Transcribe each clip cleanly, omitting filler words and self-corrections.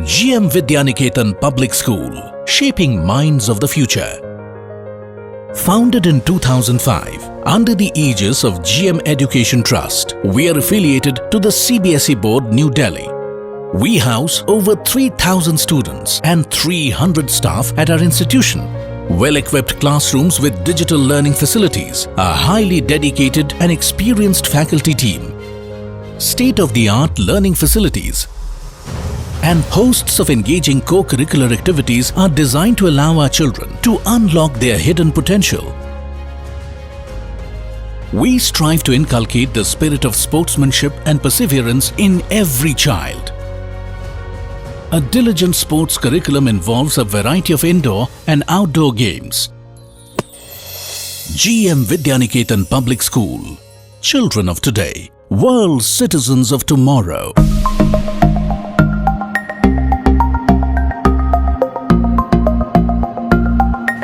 GM Vidyaniketan Public School, shaping minds of the future. Founded in 2005 under the aegis of GM Education Trust, we are affiliated to the CBSE Board, New Delhi. We house over 3,000 students and 300 staff at our institution. Well-equipped classrooms with digital learning facilities, a highly dedicated and experienced faculty team, state-of-the-art learning facilities, and hosts of engaging co-curricular activities are designed to allow our children to unlock their hidden potential. We strive to inculcate the spirit of sportsmanship and perseverance in every child. A diligent sports curriculum involves a variety of indoor and outdoor games. GM Vidyaniketan Public School. Children of today, world citizens of tomorrow.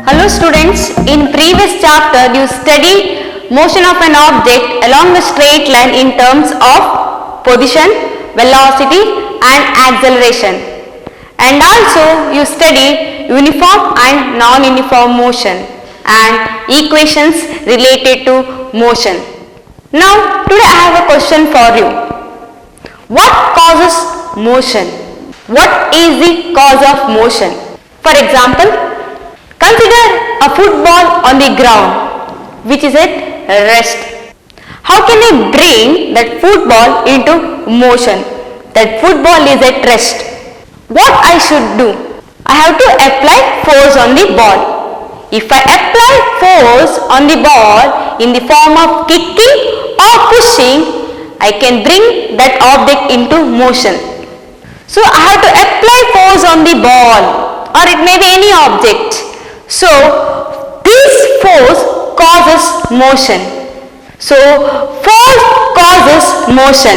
Hello students, in previous chapter you studied motion of an object along a straight line in terms of position, velocity and acceleration. And also you studied uniform and non-uniform motion and equations related to motion. Now today I have a question for you. What causes motion? What is the cause of motion? For example, consider a football on the ground which is at rest. How can I bring that football into motion? That football is at rest. What I should do? I have to apply force on the ball. If I apply force on the ball in the form of kicking or pushing, I can bring that object into motion. So I have to apply force on the ball, or it may be any object. So this force causes motion. So force causes motion.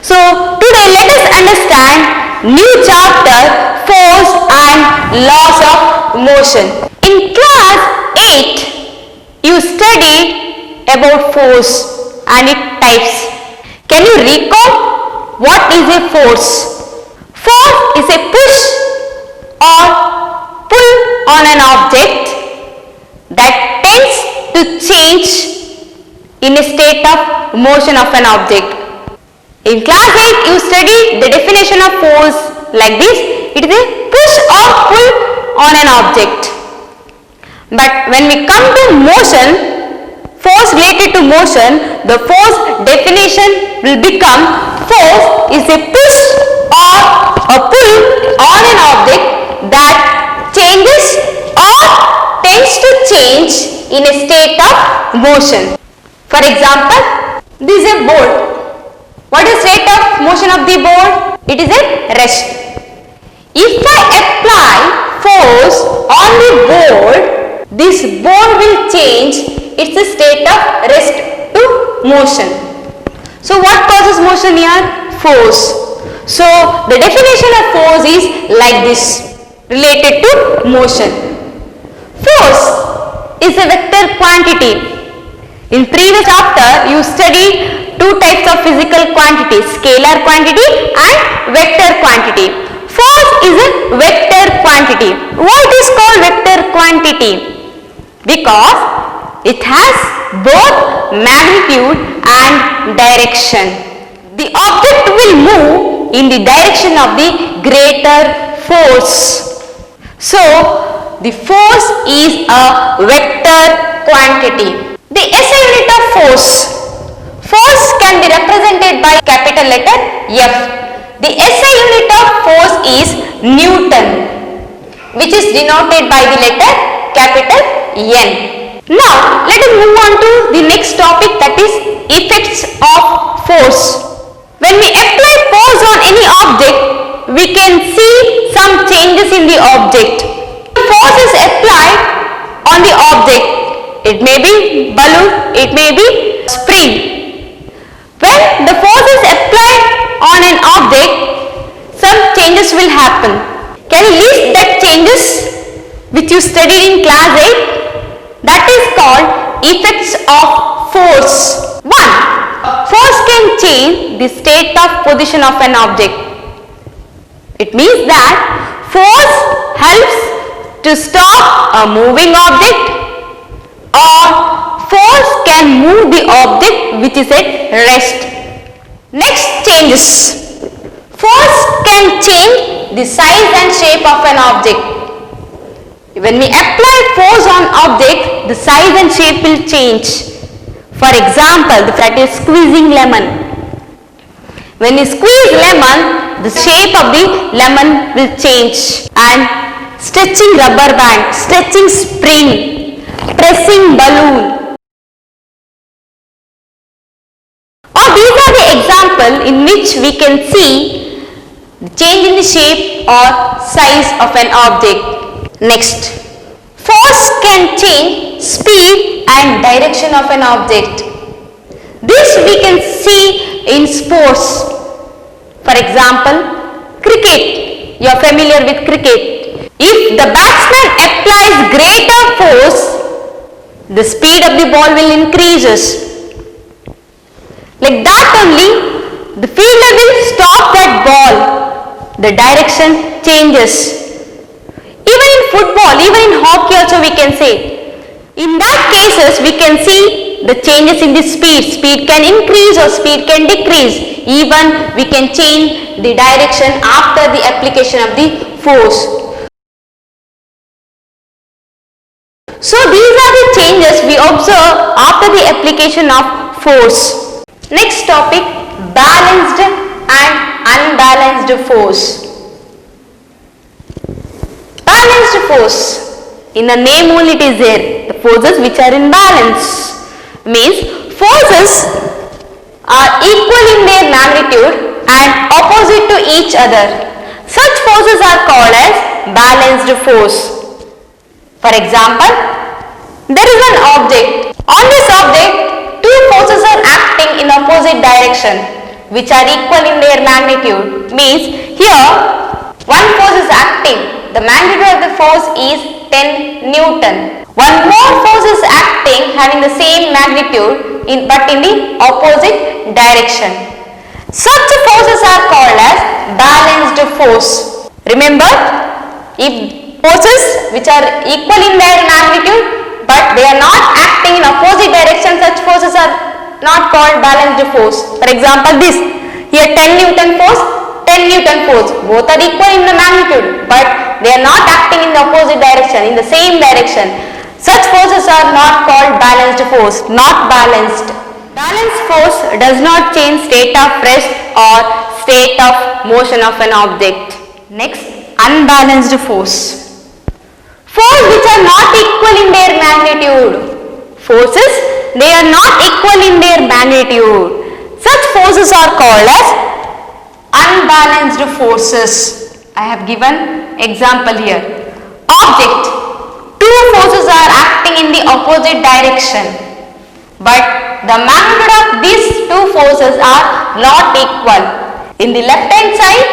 So today let us understand new chapter, force and laws of motion. In class 8 you studied about force and its types. Can you recall what is a force? Force is a push or pull on an object that tends to change in a state of motion of an object. In class 8 you studied the definition of force like this. It is a push or pull on an object. But when we come to motion, force related to motion, the force definition will become force is a push or a pull on an object that changes or tends to change in a state of motion. For example, this is a board. What is rate of motion of the board? It is at rest. If I apply force on the board, this board will change its state of rest to motion. So what causes motion here? Force. So the definition of force is like this related to motion. Force is a vector quantity. In previous chapter you studied two types of physical quantities, scalar quantity and vector quantity. Force is a vector quantity. Why it is called vector quantity? Because it has both magnitude and direction. The object will move in the direction of the greater force. So the force is a vector quantity. The SI unit of force can be represented by capital letter F. The SI unit of force is Newton, which is denoted by the letter capital N. Now let us move on to the next topic, that is effects of force. When we apply force on any object, we can see some changes in the object. Force is applied on the object. It may be balloon, it may be spring. When the force is applied on an object, some changes will happen. Can you list that changes which you studied in class 8? That is called effects of force. 1. Force can change the state of position of an object. It means that force helps to stop a moving object, or force can move the object which is at rest. Next, changes. Force can change the size and shape of an object. When we apply force on object, the size and shape will change. For example, that is squeezing lemon. When you squeeze lemon, the shape of the lemon will change. And stretching rubber band, stretching spring, pressing balloon. These are the example in which we can see the change in the shape or size of an object. Next, force can change speed and direction of an object. This we can see in sports. For example, cricket. You are familiar with cricket. If the batsman applies greater force, the speed of the ball will increases. Like that only, the fielder will stop that ball. The direction changes. Even in football, even in hockey also we can say. In that cases, we can see the changes in the speed. Speed can increase or speed can decrease. Even we can change the direction after the application of the force. So these are the changes we observe after the application of force. Next topic, balanced and unbalanced force. Balanced force, in the name only it is there, the forces which are in balance. Means forces are equal in their magnitude and opposite to each other. Such forces are called as balanced force. For example, there is an object. On this object, two forces are acting in opposite direction which are equal in their magnitude. Means here one force is acting, the magnitude of the force is 10 Newton. One more force is acting having the same magnitude but in the opposite direction. Such forces are called as balanced force. Remember, if forces which are equal in their magnitude but they are not acting in opposite direction, such forces are not called balanced force. For example, this here 10 Newton force, 10 Newton force, both are equal in the magnitude but they are not acting in the opposite direction, in the same direction. Such forces are not called balanced force, not balanced. Balanced force does not change state of rest or state of motion of an object. Next, unbalanced force. Force which are not equal in their magnitude. Forces, they are not equal in their magnitude. Such forces are called as unbalanced forces. I have given example here. Object, two forces are acting in the opposite direction, but the magnitude of these two forces are not equal. In the left hand side,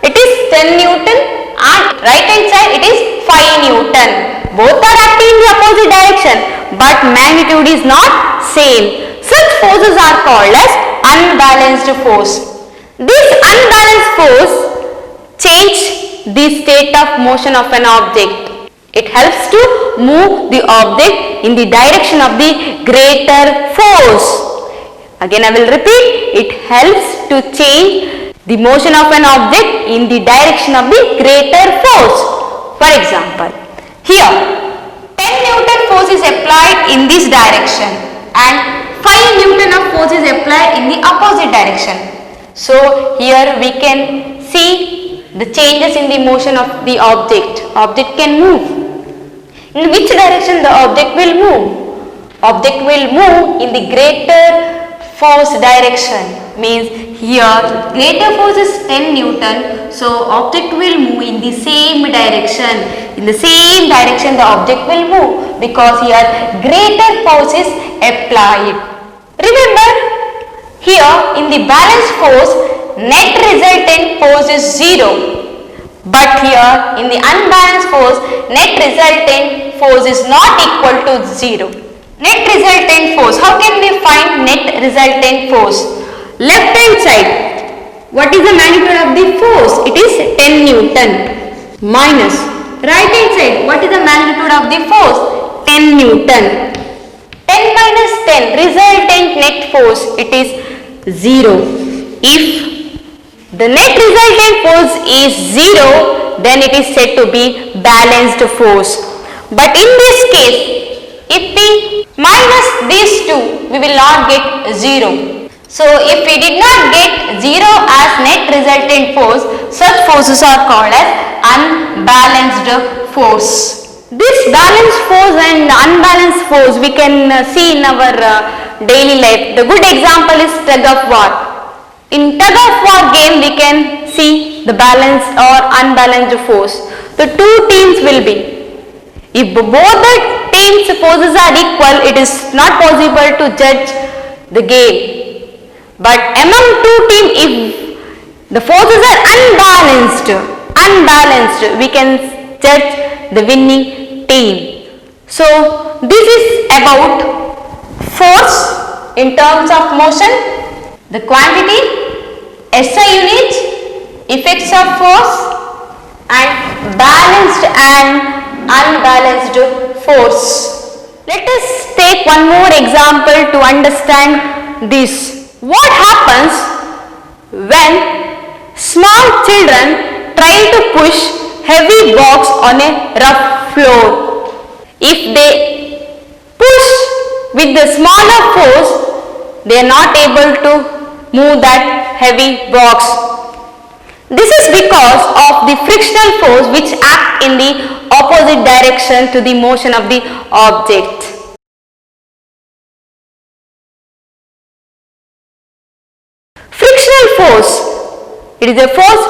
it is 10 Newton and right hand side it is 5 Newton. Both are acting in the opposite direction but magnitude is not same. Such forces are called as unbalanced force. This unbalanced force change the state of motion of an object. It helps to move the object in the direction of the greater force. Again I will repeat, it helps to change the motion of an object in the direction of the greater force. For example, here 10 Newton force is applied in this direction and 5 Newton of force is applied in the opposite direction. So here we can see the changes in the motion of the object. Object can move. In which direction the object will move? Object will move in the greater force direction. Means here greater force is 10 Newton, so object will move in the same direction. In the same direction the object will move because here greater force is applied. Remember, here in the balanced force net resultant force is 0. But here in the unbalanced force net resultant force is not equal to 0. Net resultant force, how can we find net resultant force? Left hand side, What is the magnitude of the force? It is 10 Newton. Minus right hand side. What is the magnitude of the force? 10 Newton. 10 minus 10 resultant net force. It is 0. If the net resultant force is 0, then it is said to be balanced force. But in this case, if we minus these two, we will not get 0. So if we did not get 0 as net resultant force, such forces are called as unbalanced force. This balanced force and unbalanced force we can see in our daily life. The good example is tug of war. In tug of war game we can see the balanced or unbalanced force. The two teams will be. If both the teams' forces are equal, it is not possible to judge the game. But among two teams, if the forces are unbalanced, we can judge the winning team. So this is about force in terms of motion, the quantity, SI unit, effects of force, and balanced and unbalanced force. Let us take one more example to understand this. What happens when small children try to push heavy box on a rough floor? If they push with the smaller force, they are not able to move that heavy box. This is because of the frictional force which act in the opposite direction to the motion of the object. Frictional force, it is a force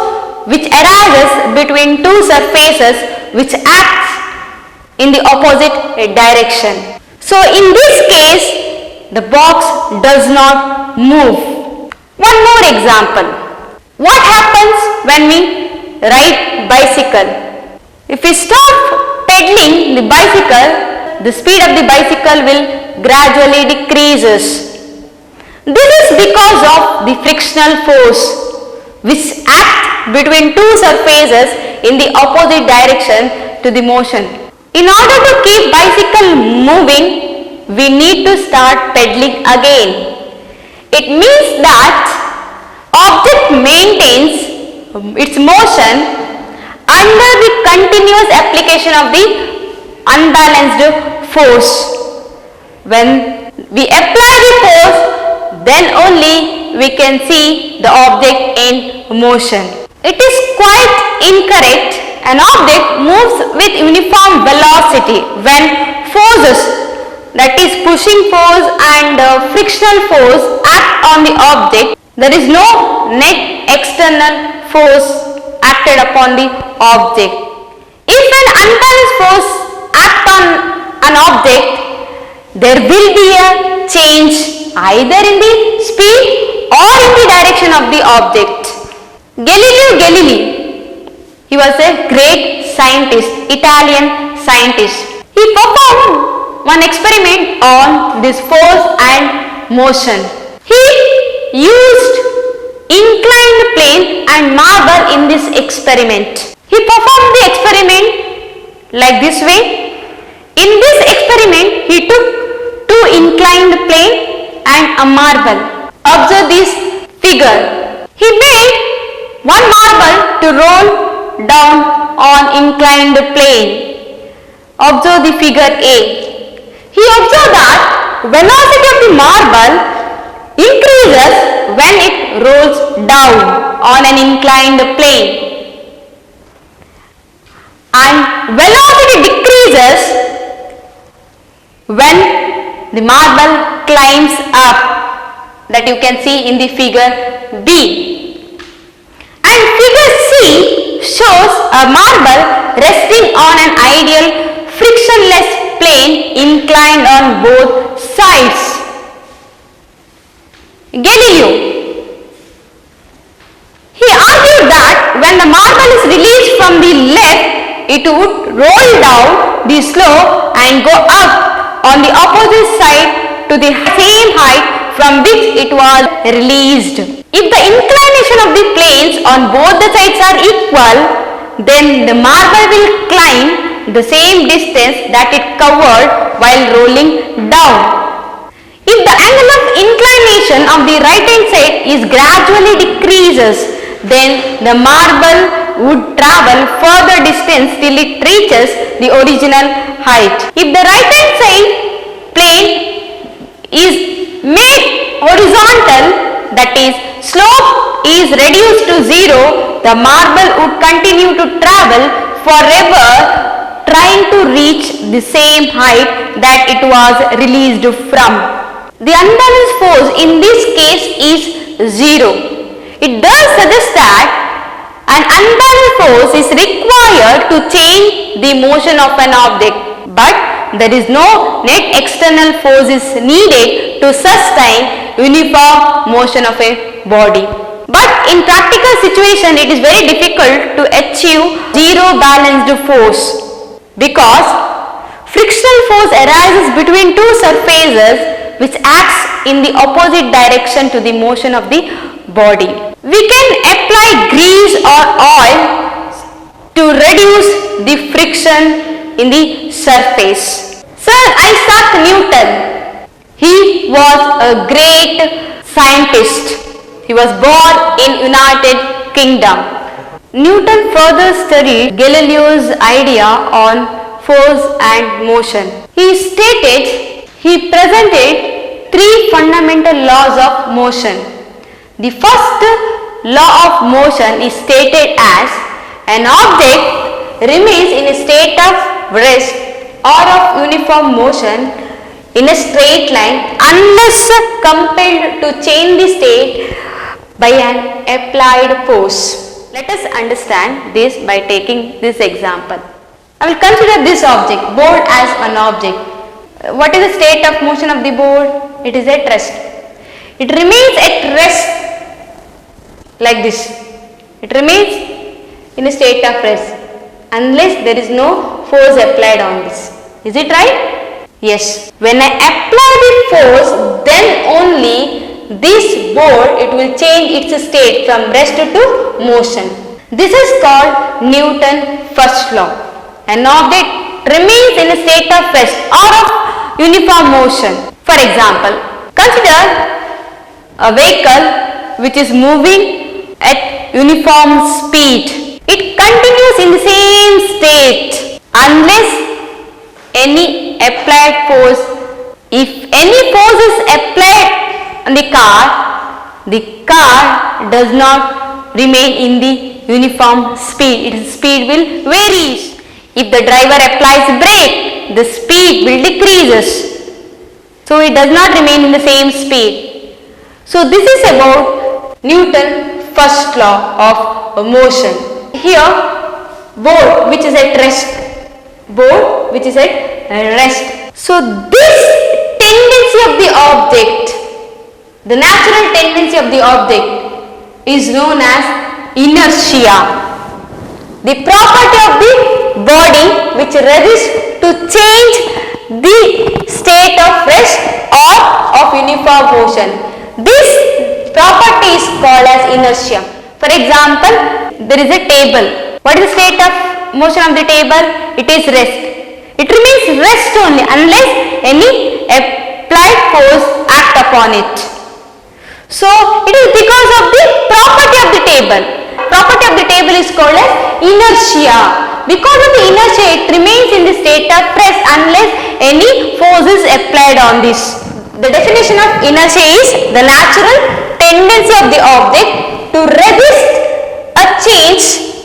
which arises between two surfaces which acts in the opposite direction. So in this case, the box does not move. One more example. What happens when we ride bicycle? If we stop pedaling the bicycle, the speed of the bicycle will gradually decreases. This is because of the frictional force which act between two surfaces in the opposite direction to the motion. In order to keep bicycle moving, we need to start pedaling again. It means that object maintains its motion under the continuous application of the unbalanced force. When we apply the force, then only we can see the object in motion. It is quite incorrect. An object moves with uniform velocity when forces, that is pushing force and frictional force, act on the object. There is no net external force acted upon the object. If an unbalanced force acts on an object, there will be a change either in the speed or in the direction of the object. Galileo Galilei, he was a great scientist, Italian scientist. He performed one experiment on this force and motion. He used inclined plane and marble in this experiment. He performed the experiment like this way. In this experiment, he took two inclined plane and a marble. Observe this figure. He made one marble to roll down on inclined plane. Observe the figure A. He observed that velocity of the marble increases when it rolls down on an inclined plane, and velocity decreases when the marble climbs up, that you can see in the figure B. And figure C shows a marble resting on an ideal frictionless plane inclined on both sides. Galileo, he argued that when the marble is released from the left, it would roll down the slope and go up on the opposite side to the same height from which it was released. If the inclination of the planes on both the sides are equal, then the marble will climb the same distance that it covered while rolling down. If the angle of inclination of the right hand side is gradually decreases, then the marble would travel further distance till it reaches the original height. If the right hand side plane is made horizontal, that is slope is reduced to zero, the marble would continue to travel forever trying to reach the same height that it was released from. The unbalanced force in this case is zero. It does suggest that an unbalanced force is required to change the motion of an object, but there is no net external force is needed to sustain uniform motion of a body. But in practical situation, it is very difficult to achieve zero balanced force because frictional force arises between two surfaces which acts in the opposite direction to the motion of the body. We can apply grease or oil to reduce the friction in the surface. Sir Isaac Newton, he was a great scientist. He was born in United Kingdom. Newton further studied Galileo's idea on force and motion. He presented three fundamental laws of motion. The first law of motion is stated as an object remains in a state of rest or of uniform motion in a straight line unless compelled to change the state by an applied force. Let us understand this by taking this example. I will consider this object, board, as an object. What is the state of motion of the board? It is at rest. It remains at rest like this. It remains in a state of rest unless there is no force applied on this. Is it right? Yes. When I apply the force, then only this board, it will change its state from rest to motion. This is called Newton's first law. An object remains in a state of rest or of uniform motion. For example, consider a vehicle which is moving at uniform speed. It continues in the same state unless any applied force. If any force is applied on the car does not remain in the uniform speed. Its speed will vary. If the driver applies brake, the speed will decreases. So it does not remain in the same speed. So this is about Newton's first law of motion. Here, board which is at rest. Board which is at rest. So this tendency of the object, the natural tendency of the object is known as inertia. The property of the body which resists to change the state of rest or of uniform motion. This property is called as inertia. For example, there is a table. What is the state of motion of the table? It is rest. It remains rest only unless any applied force act upon it. So it is because of the property of the table. Property of the table is called as inertia. Because of the inertia, it remains in the state of rest unless any force is applied on this. The definition of inertia is the natural tendency of the object to resist a change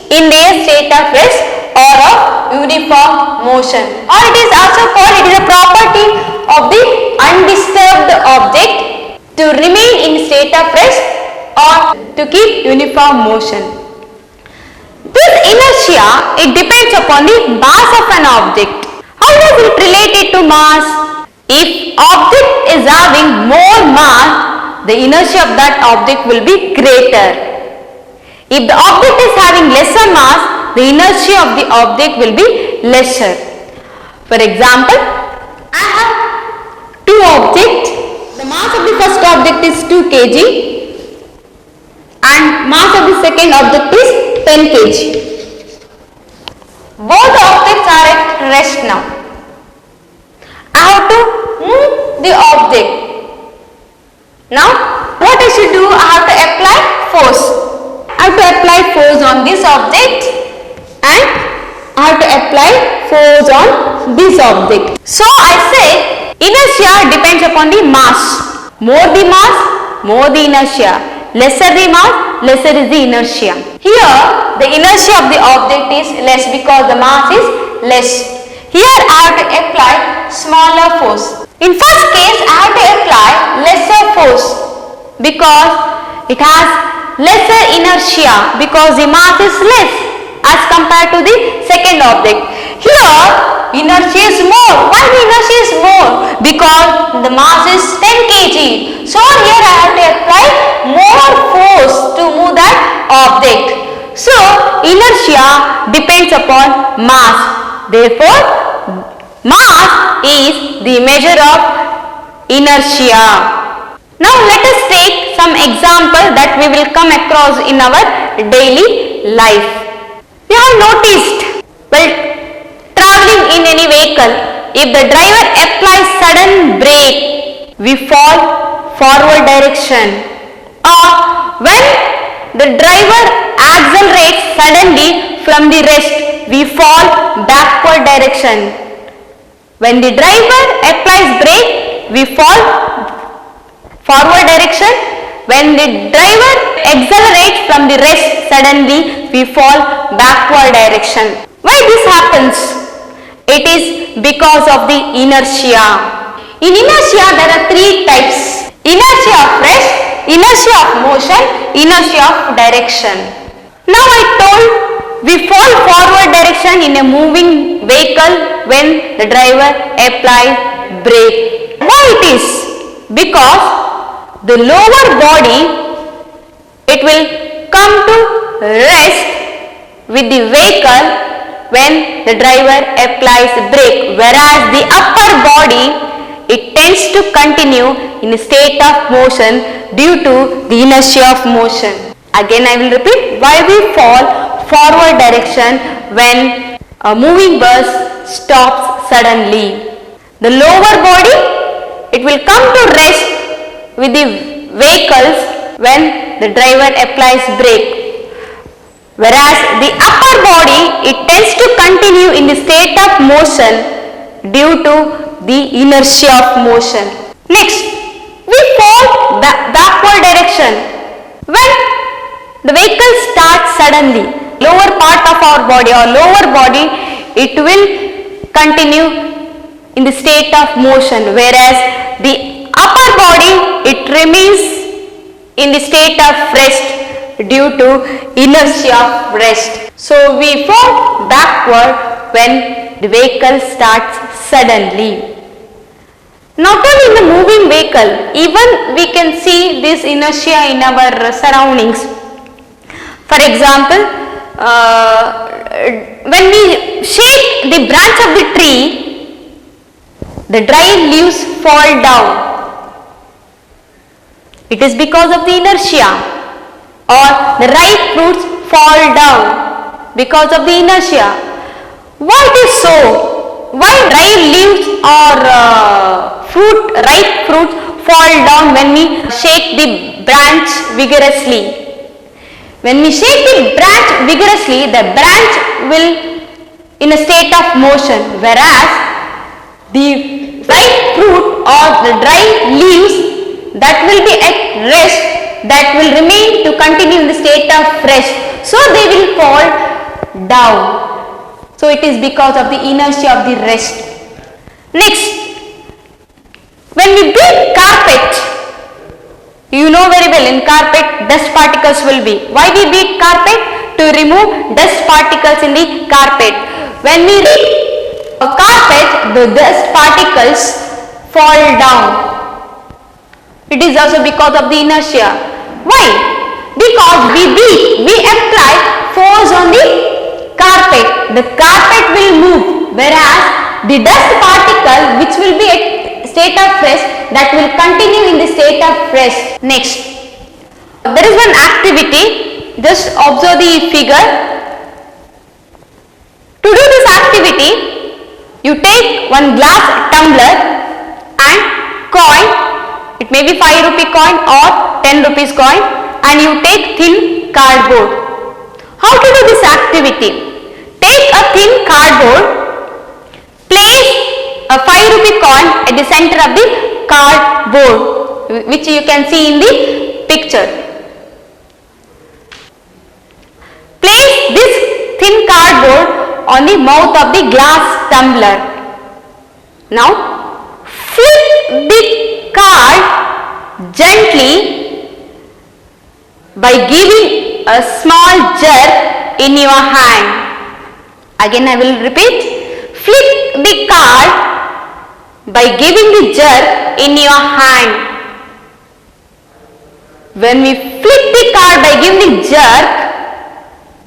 in their state of rest or of uniform motion. Or it is also called, it is a property of the undisturbed object to remain in state of rest or to keep uniform motion. This inertia, it depends upon the mass of an object. How does it relate it to mass? If object is having more mass, the inertia of that object will be greater. If the object is having lesser mass, the inertia of the object will be lesser. For example, I have two objects. The mass of the first object is 2 kg and mass of the second object is 10 kg. Both objects are at rest now. I have to move the object. Now what I should do? I have to apply force. I have to apply force on this object and I have to apply force on this object. So I say inertia depends upon the mass. More the mass, more the inertia. Lesser the mass, lesser is the inertia. Here the inertia of the object is less because the mass is less. Here I have to apply smaller force. In first case I have to apply lesser force because it has lesser inertia because the mass is less as compared to the second object. Here inertia is more. Why the inertia is more? Because the mass is 10 kg. So here I have to apply more force to move that object. So inertia depends upon mass. Therefore mass is the measure of inertia. Now let us take some example that we will come across in our daily life. We have noticed while traveling in any vehicle, if the driver applies sudden brake, we fall forward direction, or when the driver accelerates suddenly from the rest, we fall backward direction. When the driver applies brake, we fall forward direction. When the driver accelerates from the rest, suddenly we fall backward direction. Why this happens? It is because of the inertia. In inertia there are three types: inertia of rest, inertia of motion, inertia of direction. Now I told we fall forward direction in a moving vehicle when the driver applies brake. Why it is? Because the lower body, it will come to rest with the vehicle when the driver applies brake, whereas the upper body, it tends to continue in a state of motion due to the inertia of motion. Again I will repeat why we fall forward direction when a moving bus stops suddenly. The lower body, it will come to rest with the vehicles when the driver applies brake, whereas the upper body, it tends to continue in the state of motion due to the inertia of motion. Next, we fall backward direction when the vehicle starts suddenly. Lower part of our body or lower body, it will continue in the state of motion, whereas the upper body, it remains in the state of rest due to inertia of rest. So we fall backward when the vehicle starts suddenly. Not only in the moving vehicle, even we can see this inertia in our surroundings. For example, when we shake the branch of the tree, the dry leaves fall down. It is because of the inertia. Or the ripe fruits fall down because of the inertia. Why it is so? Why dry leaves or ripe fruits fall down when we shake the branch vigorously? When we shake the branch vigorously, the branch will in a state of motion, whereas the ripe fruit or the dry leaves, that will be at rest, that will remain to continue in the state of rest. So they will fall down. So it is because of the inertia of the rest. Next, when we beat carpet, you know very well in carpet dust particles will be. Why we beat carpet? To remove dust particles in the carpet. When we beat a carpet, the dust particles fall down. It is also because of the inertia. Why? Because we apply force on the carpet. The carpet will move, whereas the dust particle, which will be at state of rest, that will continue in the state of rest. Next, There is one activity, just observe the figure. To do this activity, you take one glass tumbler and coin, it may be 5 rupee coin or 10 rupees coin, and you take thin cardboard. How to do this activity? Take a thin cardboard, place a 5 rupee coin at the center of the cardboard, which you can see in the picture. Place this thin cardboard on the mouth of the glass tumbler. Now flip the card gently by giving a small jerk in your hand. Again I will repeat. Flip the card by giving the jerk in your hand. When we flip the card by giving the jerk,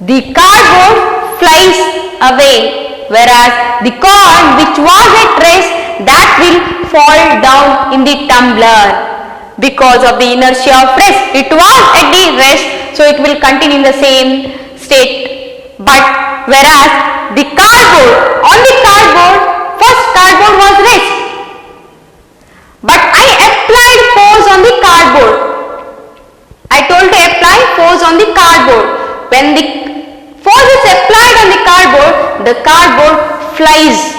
the cardboard flies away, whereas the coin which was at rest, that will fall down in the tumbler because of the inertia of rest. It was at the rest, so it will continue in the same state. But whereas the cardboard, on the cardboard, first cardboard was rest. But I applied force on the cardboard. I told to apply force on the cardboard. When the force is applied on the cardboard flies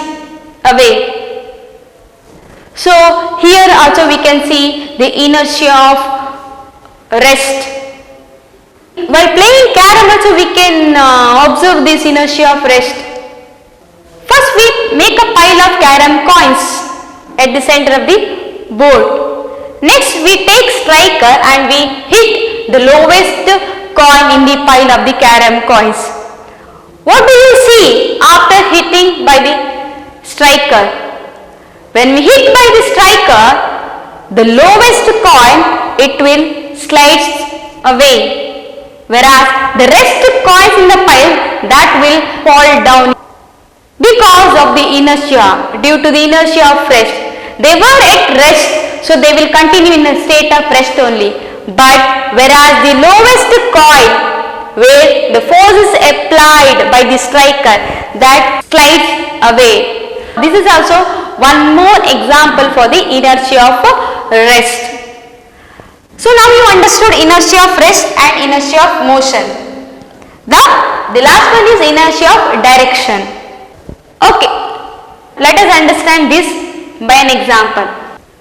away. So here also we can see the inertia of rest. While playing carom also we can observe this inertia of rest. First we make a pile of carom coins at the center of the board. Next we take striker and we hit the lowest coin in the pile of the carom coins. What do you see after hitting by the striker? When we hit by the striker, the lowest coin, it will slide away, whereas the rest coins in the pile, that will fall down because of the inertia, due to the inertia of rest. They were at rest, so they will continue in a state of rest only. But whereas the lowest coin, where the force is applied by the striker, that slides away. This is also one more example for the inertia of rest. So now you understood inertia of rest and inertia of motion. The last one is inertia of direction. Okay, let us understand this by an example.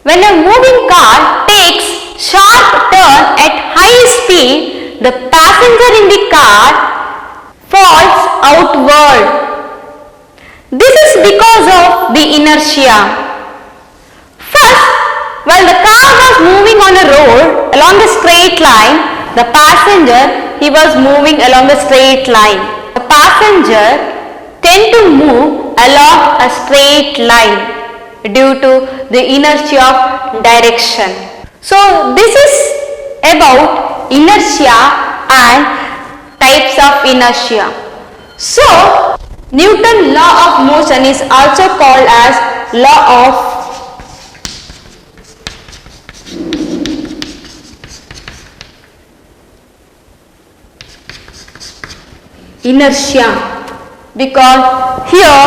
When a moving car takes sharp turn at high speed, the passenger in the car falls outward. This is because of the inertia. First, while the car was moving on a road along a straight line, the passenger, he was moving along a straight line. The passenger tend to move along a straight line due to the inertia of direction. So this is about inertia and types of inertia. So Newton's law of motion is also called as law of inertia, because here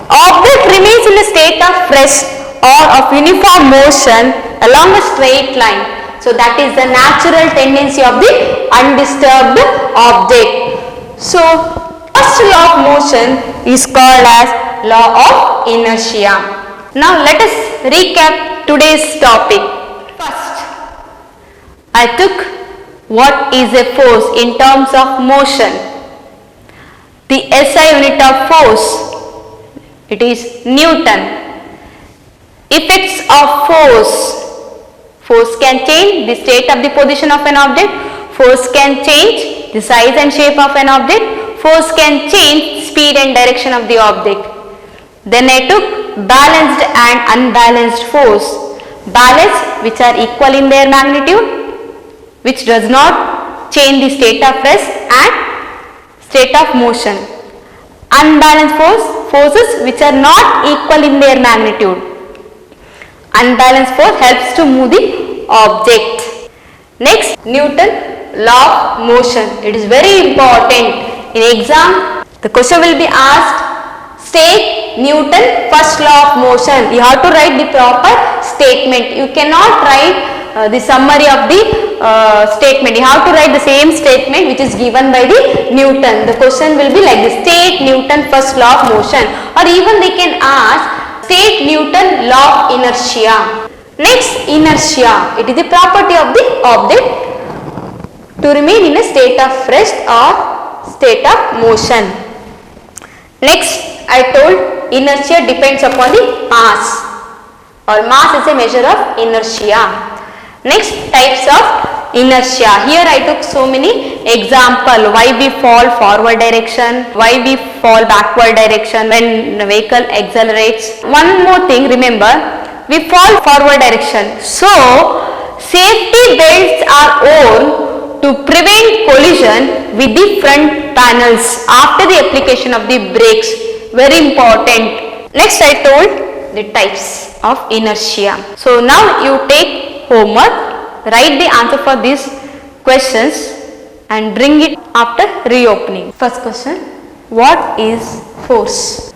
object remains in a state of rest or of uniform motion along a straight line. So that is the natural tendency of the undisturbed object. So first law of motion is called as law of inertia. Now let us recap today's topic. First, I took what is a force in terms of motion. The SI unit of force, it is Newton. Effects of force. Force can change the state of the position of an object. Force can change the size and shape of an object. Force can change speed and direction of the object. Then I took balanced and unbalanced force. Balanced, which are equal in their magnitude, which does not change the state of rest and state of motion. Unbalanced force, forces which are not equal in their magnitude. Unbalanced force helps to move the object. Next, Newton law of motion. It is very important. In exam, the question will be asked, state Newton first law of motion. You have to write the proper statement. You cannot write the summary of the statement. You have to write the same statement which is given by the Newton. The question will be like this, state Newton first law of motion, or even they can ask state Newton law of inertia. Next, inertia. It is the property of the object to remain in a state of rest or state of motion. Next, I told inertia depends upon the mass, or mass is a measure of inertia. Next, types of inertia. Here I took so many example. Why we fall forward direction, why we fall backward direction when the vehicle accelerates. One more thing, remember, we fall forward direction. So, safety belts are worn to prevent collision with the front panels after the application of the brakes. Very important. Next, I told the types of inertia. So, now you take homework, write the answer for these questions and bring it after reopening. First question, what is force?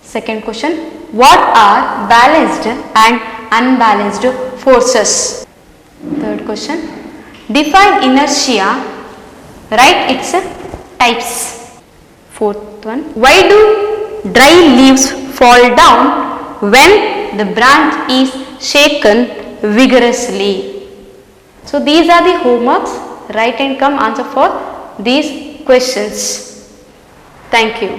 Second question, what are balanced and unbalanced forces? Third question, define inertia, write its types. Fourth one, why do dry leaves fall down when the branch is shaken vigorously? So these are the homeworks. Write and come answer for these questions. Thank you.